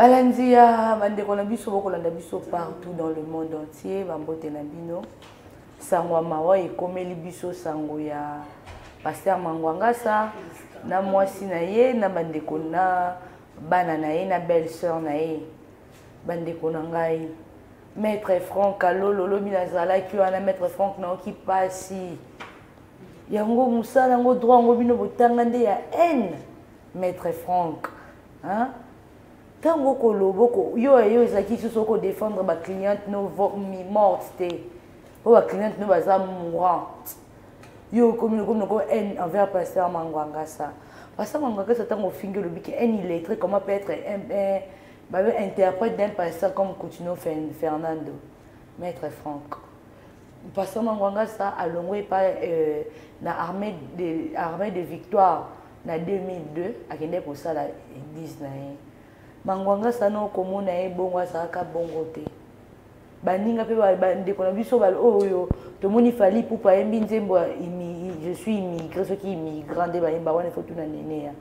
Balandia, bandeko na biso bokolanda biso partout dans le monde entier, bambote na bino. Sango mawa ekomeli biso sango ya Pasteur Mangwangasa na mwasi na ye na bandeko na bana na ye na belle sœur na ye. Bandeko na ngai Maître Franck alolo lobi nazalaki wana Maître Franck na oki pasi. Yango musala ngo droit ngo bino botanga nde ya haine Maître Franck. Hein? Tango koloboko yo ezaki soko défendre ba cliente no morte o ba cliente no baza mourant yo comme haine envers Pasteur Mangwangasa. Pasteur Mangwangasa tango fingi le biki haine illettré comment peut être un interprète d'un pasteur comme Coutinho Fernando Maître Franck. Pasteur Mangwangasa a longé par na armée de victoire na 2002 a kende pour ça la église na Mangwangasa no komona e bongo asaka bongo te. Baninga pe ndeko na biso bal oyo to moni fali pour pa yembi nzembo je suis immigré ceux qui immigrant de ba wana faut tout na nene ya.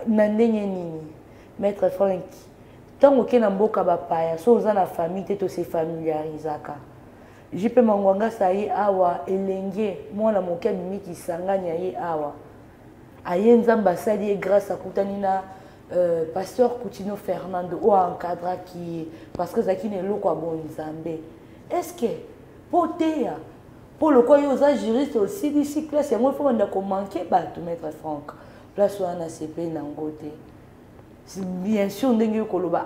Na ndenye nini Maître Franck tango ke na mboka ba paya so za na famille te to se familiarisaka. Jipe Mangwangasa ye awa elenge mwana moke mimi sanganya ye awa. Ayenza mbasali grâce à Kutanina Pasteur Coutinho Fernando ou encadra qui parce que Zaki n'est pas bon Zambé. Est-ce que pour le quoi ils ont juriste aussi d'ici classe et moi il faut qu'on manquer tout Maître Franck place où on a CP nangote. Bien sûr n'engue koloba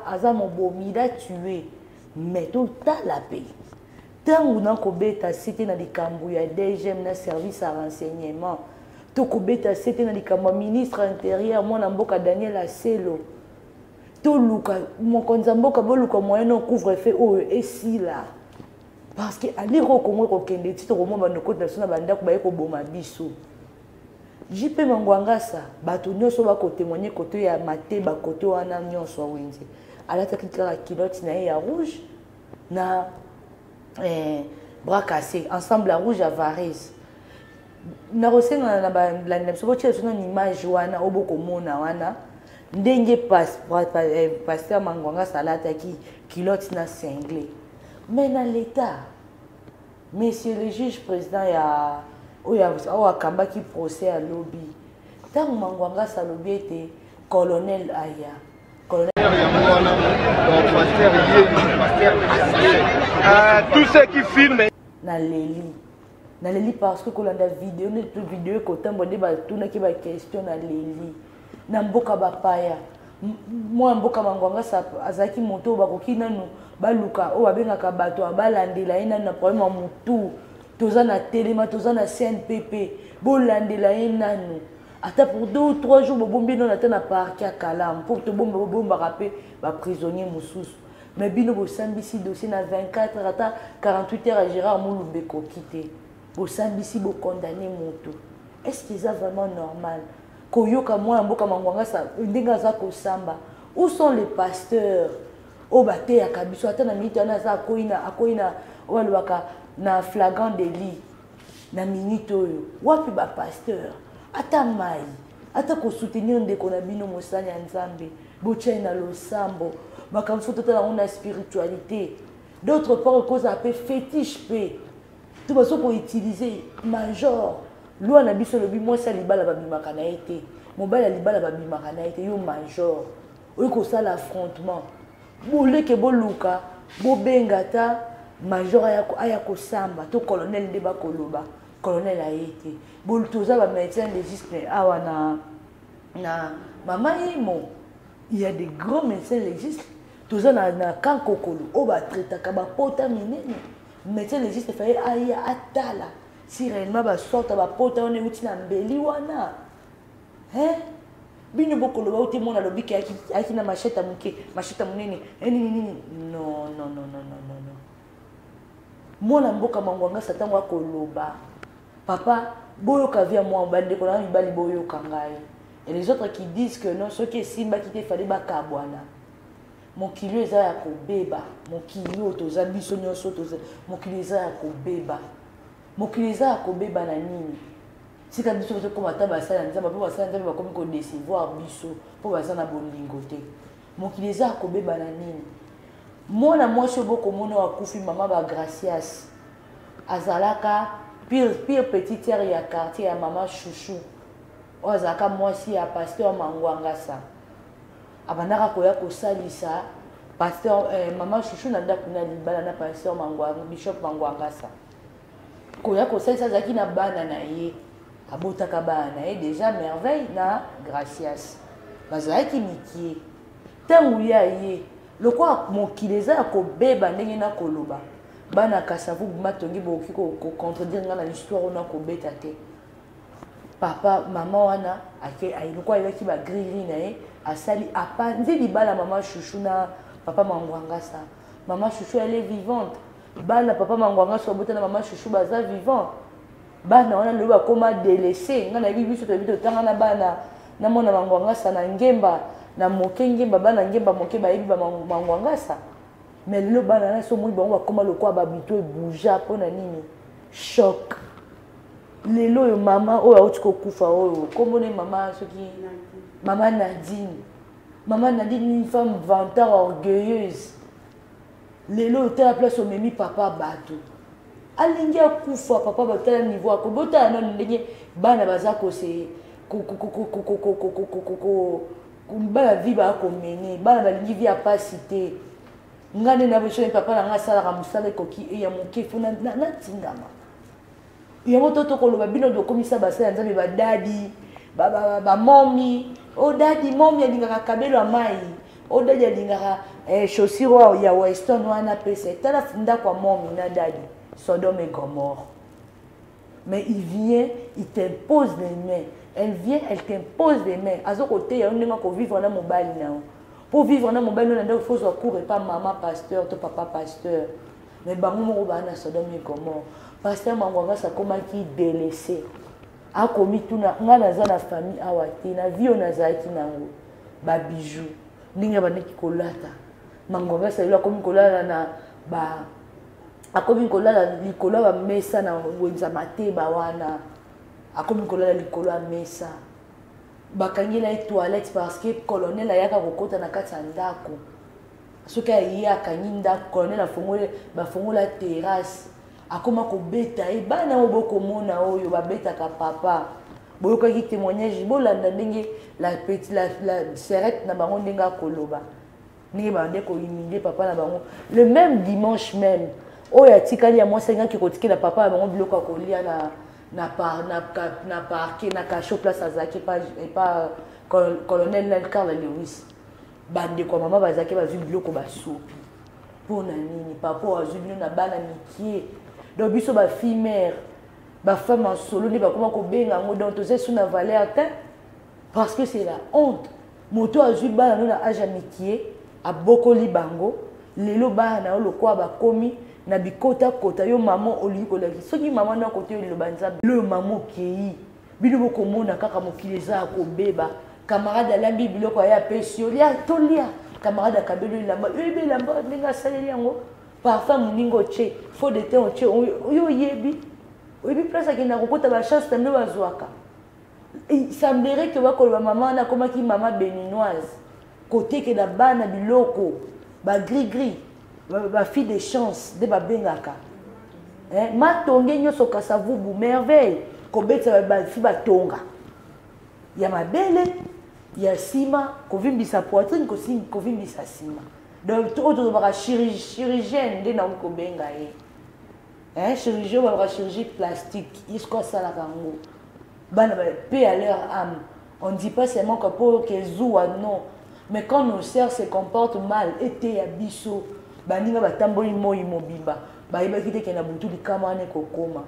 aza mon bomida tué mais tout à la paix. Tant on a kobeta c'était dans les cambouis DGM na service à renseignement. Tokobeta c'était na likambo ministre intérieur mwana mboka Daniel Aselo to luka mon konzamboka boluka moyen couvre-feu o esi là parce que ali rekomwe ko kende tito ko mo bando ko na banda ko baye ko boma biso JP Mangwangasa bato nyonso ba ko témoigner côté ya maté ba côté wana nyonso wenze alata kika kilote na ya rouge na bras cassé ensemble à rouge à Varese. Na rosenga na ba la so boche so na image wana oboko mona wana ndenge Pasteur Mangwangasa salata ki kilote na cinglé mais dans l'état monsieur le juge président ya oya akamba ki procès à lobby tant Mangwangasa lobby était colonel aya colonel tous ceux qui filment na leli parce que kolanda vidéo kotambo de ba tuna ki ba question na leli na mboka bapaya moi mboka Mangwangasa azaki moto bakoki nanu baluka o babengaka bato abalandela ina na problème ya mutu toza na telema toza na CNPP bolandela nanu ata pour 2 ou 3 jours bobombi non ata na parc ya Kalam pour te bomba rapper ba prisonnier mususu mais bino bo sambisi dossier na 24 heures ata 48 heures à Gérard Moulumbe ko quitter bo sambisi bo condamner moto. Est-ce que c'est vraiment normal koyoka moi mboka Mangwangasa ndinga za ko samba où sont les pasteurs o bate ya kabiso ata na minute na za akoina walwaka na flagrant délit na minute oyo wapi ba pasteur ata mai ata ko soutenir ndeko na bino mosala ya Nzambe botia na losambo bakamso tota na spiritualité d'autre part cause appelé fétiche pe tout baso pour utiliser major loi na biso lobi moi ça libala babimaka na été mobala libala babimaka na été yo major oyo ko sala affrontement boleke boluka bobengata major aya ko samba to colonel de bakoloba colonel a été boltoza ba médecin légiste awa na mama imo il y a des grands médecins légistes toza na kan kokolo o ba traitaka ba pota minene médecin légiste fait aya atala si réellement ba sorta ba pota on euti na mbeli wana hein bino bokolo ba uti mona lobiki aki na macheta munene nini non mona mboka Mangwangasa tango akoloba papa boyoka via moi bande ko na mibali boyoka ngai et les autres qui disent que non ceux qui simba qui te fallait bakabwana mokili eza ya kobeba mokili otoza biso nyonso toza mokili eza ya kobeba mokili eza ya kobeba na nini sika biso ko mata basala Nzambe po basala Nzambe bakomi ko décevoir biso po basala bolingo te mokili eza akobeba na nini mwana mwasi oboko mona wakufi mama ba Gracias azalaka pire petite sœur ya quartier ya mama Chouchou oyo azalaka mwasi ya pasteur Mangwangasa abandaka koya kosalisa pasteur mama Chouchou na ndako na libala na pasteur Mangwanga bishop Mangwangasa koya kosalisa azalaki na bana na ye abotaka bana na ye déjà merveille na Gracias bazalaki mikie ntango ya ye lokwa mokili eza ya kobeba ndenge na koloba bana kasavu matongi boki kocontredire nga na l'histoire ona kobeta te papa mama wana lokwa ayebaki bagriri na ye asali apa nze libala mama Chouchou na papa Mangwangasa mama Chouchou elle est vivante bana papa Mangwangasa obota na mama Chouchou baza vivant bana wana loba koma délaissé nga na bibi soto bito tanga na bana na mona Mangwangasa na ngemba na moke ngemba bana ngemba moke ba yebi ba Mangwangasa mais le bana na so moi bango bakoma lokwa babito ebouja pona nini choc lelo yo mama oyo auti kokufa oyo komone mama soki mama Nadine une femme vantard orgueilleuse lelo otala place omemi papa bato alingi akufa papa batala niveau akobota na ndenge bana baza kose bana vie ba komene bana balingi vie apacité ngane na besoin papa na nga sala ka musala koki ya moke funa na tingama yango toto koloba bino do komisa basala nzambe ba dadi ba momi o dadi momi alingaka kabelo amai o dadi alingaka chaussure ya Weston wana pese tala funda kwa momi na dadi Sodome et Gomorrhe mais il vient il t'impose les mains elle vient elle t'impose les mains azo côté ya ndenge ko vivre na mobali na pour vivre na mobali na ndenge faut courir pas maman pasteur to papa pasteur mais bango moko ba na Sodome et Gomorrhe pasteur Mangwangasa komaki délaissé a komi tuna nga naza na famille awati na vie on azaki nango ba bijou ndenge baneki kolata Mangwangasa ila komi kolala na ba akomi kolala likolo ba mesa na wenza mateba wana akomi kolala likolo ya mesa bakangela toilette parce que colonel ayaka kokota na kati ya ndako soki aye akangi ndako colonel bafongola terrasse akoma kobeta bana oyo bokomona oyo babetaka papa boyokaki témoignage bolanda ndenge la serrette na bango ndenge akoloba ndenge bande kohumilier papa na bango le même dimanche même oyo atikali ya mwasi alingaki kotikela papa ya bango biloko ya kolia na parquet na cachot place azalaki pas colonel Carl Lewis bandeko mama bazalaki bazwi biloko basopi mpona nini papa oyo azwi bino na bana mikie donc biso bafille mère bafemme en solo nde bakoma kobenga yango donc toza su na valeur te parce que c'est la honte moto azwi bana no na age ya mikie abokoli bango lelo bana na yo lokwa bakomi na bikota kota yo maman olingi kolaki soki maman na kote liloba nzambe le maman kei bino bokomona kaka mokili eza akobeba camarade alambi biloko ya pesi yo lia tolia camarade akabelo elamba oyebi elamba ndenge asaleli yango parfum moningo otie faux de teint otie oyo oyebi place akenda kokota bachance tambe bazwaka il semblerait que bakoloba mama wana akomaki mama béninoise kotekela bana biloko bagris ba fille de chance de babengaka matonge nyonso kasavubu merveille kobetisa bafi batonga ya mabele ya sima kovimbisa poitrine kovimbisa sima donc tozobaka chirurgienne nde nango kobenga ye chirurgien babaka chirurgie plastique isko asalaka yango bana paix à leur âme on dit pas seulement que pour que zuwa non mais quand nos sœurs se comportent mal ete ya biso baninga batamboli moi mobimba bayebaki te kena butu likama ane kokoma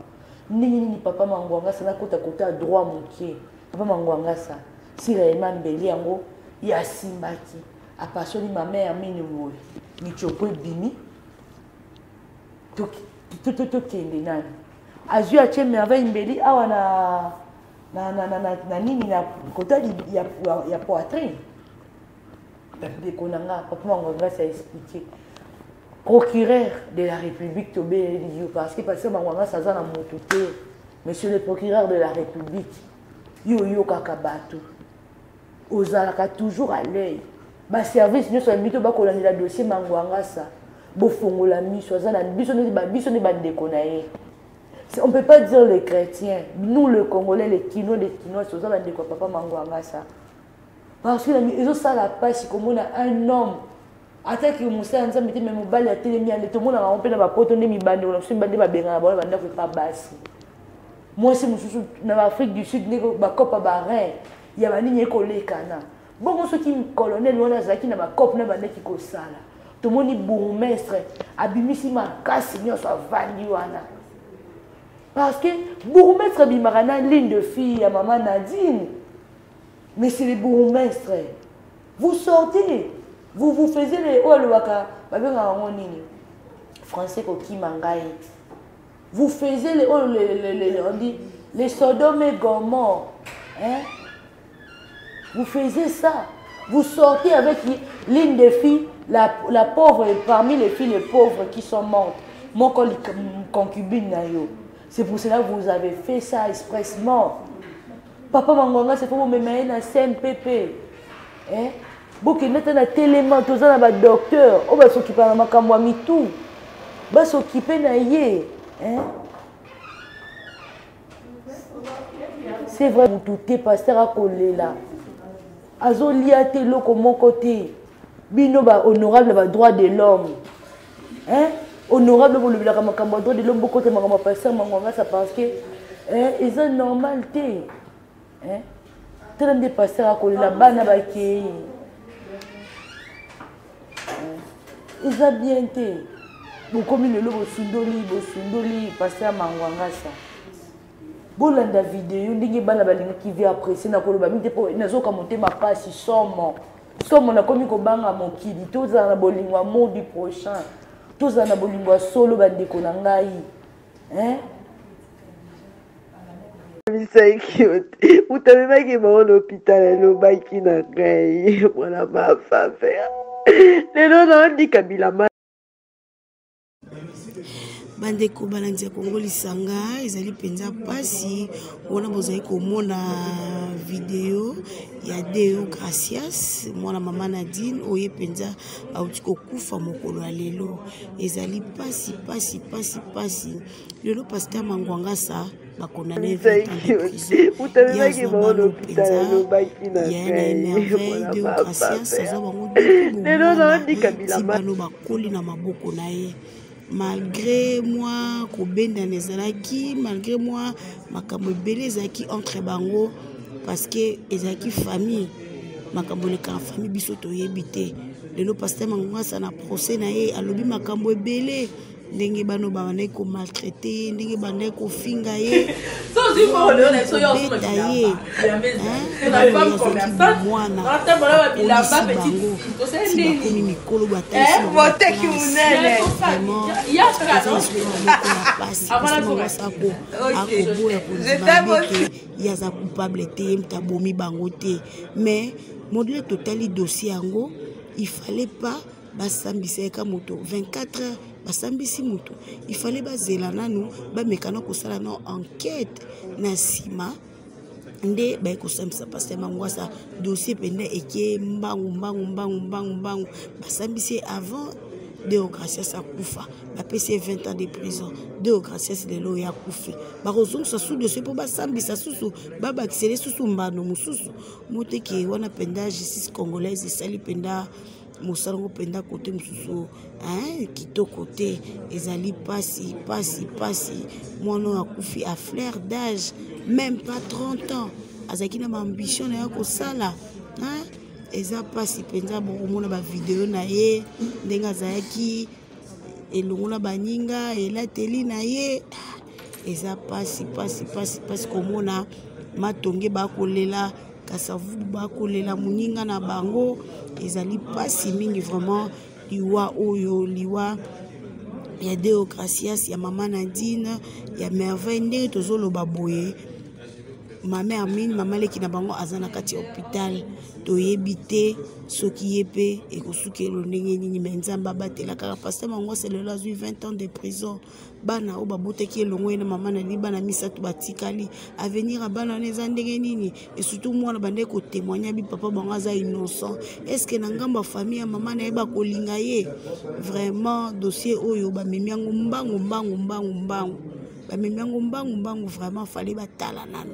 nini papa Mangwangasa na kota kota droit mokie papa Mangwangasa si réellement mbeli yango ya simbaki apasoli ma mère mini moye michoko bimi to kende nani azui atie merveille mbeli awa na nini na kota ya poitrine ndeko nanga papa Mangwangasa expliqué procureur de la République parce que parce que Mangwangasa aza na moto te monsieur le procureur de la République yo kaka bato ozalaka toujours à l'œil ba service nyonso ya mito bakolandela dossier Mangwangasa bofongola miso azana biso ne bandeko na ye. On ne peut pas dire les chrétiens, nous les Congolais, les Kinois, c'est ça que papa Mangwangasa. Parce que ils ont ça la passe comme on a un homme. Attaque que mon frère ensemble mettait même balle à télé mi tout le monde a rompé dans ma porte on est mi bande on a bandé ma benga ba bande pas basse. Moi c'est mon chouchou dans l'Afrique du Sud négo ba copa ba rein. Il y a bani nyeko lekana. Bon ceux qui colonel on a zaki na ba cop na bande qui ko sala. Tout le monde est bourgmestre abimisi ma casse nyonso avandi wana. Parce que bourgmestre bimarana ligne de fille à maman Nadine. Mais c'est les bourgmestres. Vous sortez, vous faisiez les français qui mangaï. Vous faisiez les Sodome et Gomorrhe. Hein? Vous faisiez ça. Vous sortez avec ligne de filles, la pauvre parmi les filles les pauvres qui sont mortes. Mon concubine nayo. C'est pour cela que vous avez fait ça expressement. Papa Mangwanga, c'est pour vous mettre un CMPP. Hein? Vous êtes un téléman, vous êtes un docteur. Vous va s'occuper de ma camouami tout. Vous va s'occuper de yé. C'est vrai, vous tout est pasteur à coller là. Azo liate lo comme mon côté. Bino ba honorable ba droit de l'homme. Hein? Honorable pour le droit de l'homme beaucoup de ma pasteur Mangwanga ça parce que ils ont normalité. Hein? Tellement de pasteurs à coller la bana baké. Ils ont bien été. Bon comme le lobo sundoli pasteur Mangwanga ça. Bon la vidéo ndingi bana balinga qui vient apprécier na koloba mite po nazoka monter ma passe somo na komi ko banga mokili toza na bolingwa mot du prochain. Tous en abolingo solo bandeko na ngai. Hein? Vous t'avez pas qui m'a à l'hôpital le bail qui n'a gagné. Voilà ma femme faire. Les noms on dit Kabila. Bandeko balandia Congo lisanga ezali penza pasi wana bozali komona vidéo ya Deo Gracias mwana mama Nadine oye penza auti kokufa mokolo alelo ezali pasi lelo pasteur Mangwangasa bakondamné 20 ans de prison à l'hôpital il y a une merveille Deo Gracias aza bango ti bano bakoli na maboko na ye. Malgré moi, Kobenda Nezalaki, malgré moi, Makambo Belé Zaki entre bango, parce que Ezaki famille, Makambo le kan famille bisoto yebite. Le pasteur Mangwanga ça na procès na ye, alobi Makambo Belé, ndenge bano bana ko maltraité, ndenge bana ko finga ye. Sans dire pour le les soyons sur le bilamba. La femme commerçante, rata bala bilamba petit. C'est ni mikolo bataille. Vote qui unele. Il y a ça. Avant la conversation. Il y a ça coupable té mtabomi bangote. Mais modèle total dossier ango, il fallait pas basambisa ka moto 24 heures. Basambisi mutu il fallait bazela nanu ba mekana ko sala na enquête na sima nde ba ko sambisa pasteur Mangwasa dossier pende eke mbangu basambisi avant Deo Gracias akufa ba pc 20 ans de prison Deo Gracias lelo ya kufi ba kozong sa sous dossier pour basambisa susu ba bakisele susu mbano mususu moteki wana penda justice congolaise sali penda Mosarango penda côté mususu hein kito côté ezali pasi mwana akufi à fleur d'âge même pas 30 ans azaki na ambition na ko sala hein eza pasi penza bo mona ba vidéo na ye ndenga zayaki elongona baninga elateli na ye eza pasi komona matonge ba kolela kasavu ba kolela muninga na bango ezali pasi mingi vraiment liwa oyo liwa ya Deo Gracias ya mama Nadine ya merveille ndenge tozoloba boye mama Hermine mama leki na bango azana kati hôpital toyebi te soki ye pe ekosukelo ndenge nini me nzambe abatela kaka pasteur mango selelo azwi 20 ans de prison bana oyo babotaki elongo ye na mama na li bana misato batikali avenir ya bana wana eza ndenge nini et surtout mwana bande kotémoigna bi papa bango aza innocent estce na ngambo ya famille ya mama na ye bakolinga ye vraiment dossier oyo bamemi yango mbangu bamemi yango mbangu vraiment fallait batala nano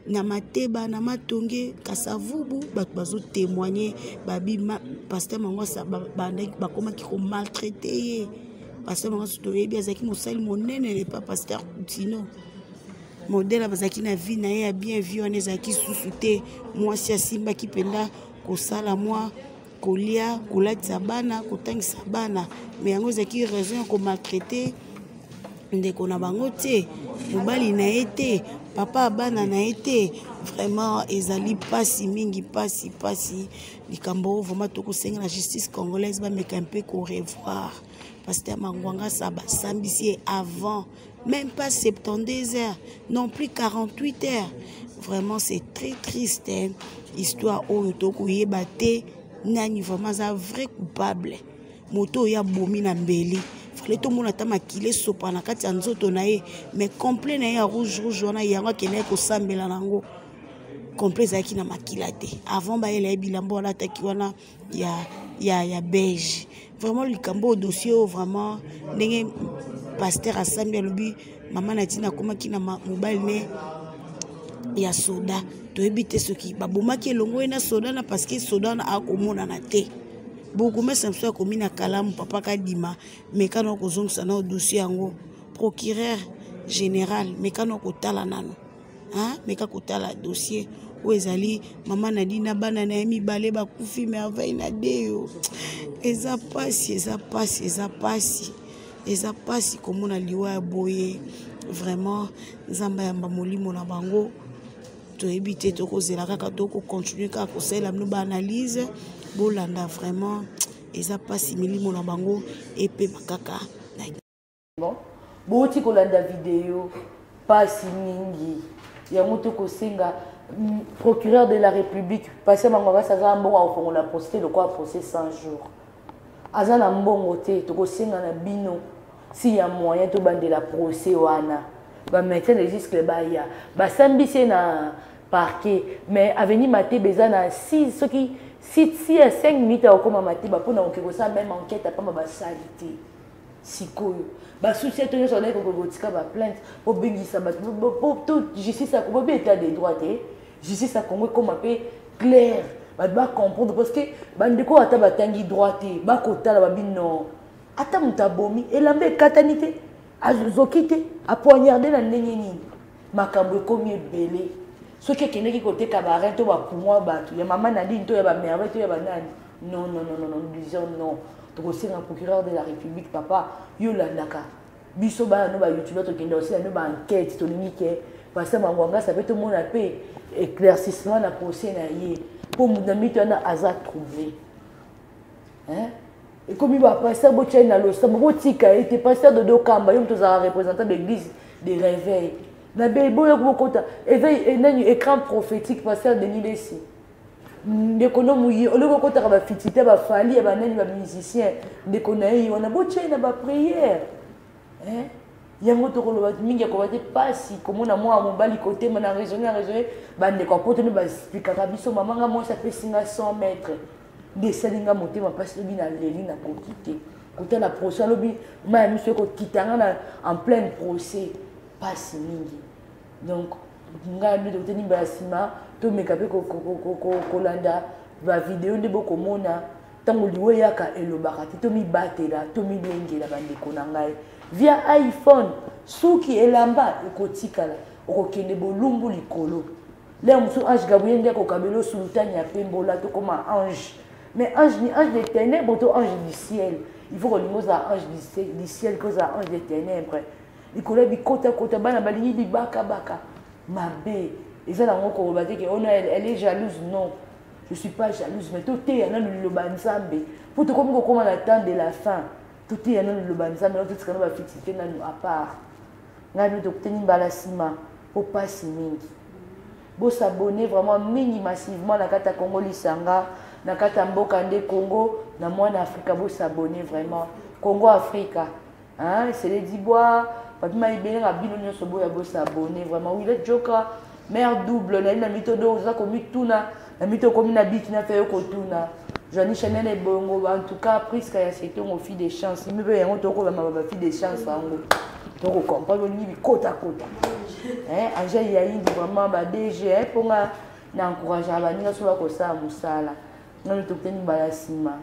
na mateba na matonge kasavubu bato bazo témoigner babi pasteur mango bandaki bakomaki ko maltraiter ye pasteur mango toyebi azaki mosali monene le pas pasteur Coutinho modèle bazaki na vie na ye ya bien vie wana ezalaki susu te mwasi asimbaki mpenza kosala mwa kolia kolatisa bana kotangisa bana me yango ezalaki raison ya komaltraiter ndeko na bango te mobali na ye te papa bana na ye te vraiment ezali pasi mingi pasi likambo vraiment tokosenga na justice congolaise bameka mpe korevoir pasteur Mangwanga sa basambisi avant même pas 72 heures non plus 48 heures vraiment c'est très triste hein? Histoire oyo tokoyeba te nani vraiment za vrai coupable moto ya bomi na mbeli fallait tout monde atama makile sopa na kati ya nzoto na ye mais complet na ye rouge wana yango akende kosambela nango complet ezalaki na makila te avant bayela ye bilambo wana ataki wana ya beige vraiment likambo dossier vraiment ndenge pasteur asambi alobi mama na tina akomaki na mobile ne ya soda toyebi te soki babomaki elongo ye na soda na parce que soda na akomonana te beaucoup mais ça me commis na kalamu papa kadima mais kana kozongisa na dossier yango procureur général mais kana kotala nano hein mais ka kotala dossier où ezali mama Nadine bana na mibale bakufi merveille na deyo eza pasi komona liwa ya boye vraiment nzamba yamba molimo na bango toyebi te tokozela kaka continuer kaka kosala mno ba analyse bolanda vraiment eza pasi milimo na bango epe makaka bon boti kolanda video pasi mingi ya moto kosenga procureur de la République passer Mangwanga saza mbongo au la poster le quoi procès 100 jours azana mbongo te tokosenga na bino si ya moyen to bande la procès wana ba maintenant jusque ba ya ba sambise na parquet mais avenir maté bezana 6 ce qui si à 5 minutes au comme maté ba pona okeko ça même enquête pas ba salité sikoyo ba souci to yo sonné ko botika ba plainte po bengisa ba tout justice a ko état de droit te justice a Congo comme appelé clair ba comprendre parce que bandeko ata batangi droit te ba kotala ba bino ata mutabomi elambe katanité azokite a poignarder na ndenge nini makambo komi ebele soki kendeki côté cabaret to ba pour moi ba ya maman Nadine to ya ba merveille to ya ba nani non nous disons non to c'est un procureur de la République papa yo landaka biso ba no ba youtubeur to kenda aussi no ba enquête to limite parce que Mangwanga ça peut tout monde paix éclaircissement na procès na yé pour mudami to na aza troublé hein et comme il va passer bo tchena lo ça bo tika était pasteur de Dokamba yo mtoza représentant de l'église des réveils na bebo yo kokota éveil nani écran prophétique pasteur Denis Lessi ndeko yi ole kokota ka ba fitité ba fali ba nani ba musicien ndeko na yi on a bo tchena ba prière hein yango to kolo mingi ko ba te pasi komona moi mobali côté mona raisonner bande ko poto ne ba expliquer ka biso mamanga moi ça fait 100 mètres de salinga motema pasi bina leli na kokité côté la procès lobi ma monsieur ko kitanga en plein procès pasi mingi donc nga bi de teni basima to mekape ko landa ba vidéo de boko mona tango liwe yaka elobaka to mi batela to mi bengela bande ko na ngai via iPhone suki elamba ekotikala okokende bolumbu likolo le musu ange Gabriel ndeko kabelo sultan ya pembola to comme ange mais ange ni ange des ténèbres to ange du ciel il faut que nous a ange du ciel que ça ange des ténèbres likolo bikota kota bana balingi libaka baka mabe et ça dans mon ko bazé que elle est jalouse non je suis pas jalouse mais tout est dans le banzambe pour te comme comment attendre de la fin tout est dans le banzambe tout ce qu'on va fixer à part nga nous obtenir balasima pour passer mingi Vous s'abonner vraiment mini massivement na kata Congo Lisanga, na kata Mboka Nde Congo, na moi en Afrique, vous s'abonner vraiment. Congo Africa. Hein, c'est les Dibois, papi ma ibele na bino nyo sobo ya vous s'abonner vraiment. Oui, le Joka, mère double, na méthode oza komi tuna, na méthode komi na bit na fait ko tuna. Johnny Chanel et Bongo, en tout cas, Prisca y a c'était on fille des chances. Il me veut un autre ma fille des chances en gros. Donc on comprend le niveau côte à côte. Hein, Angèle Yaïn vraiment ba DG pour na encourager à venir sur la cosa musala. Non le topeni balasima.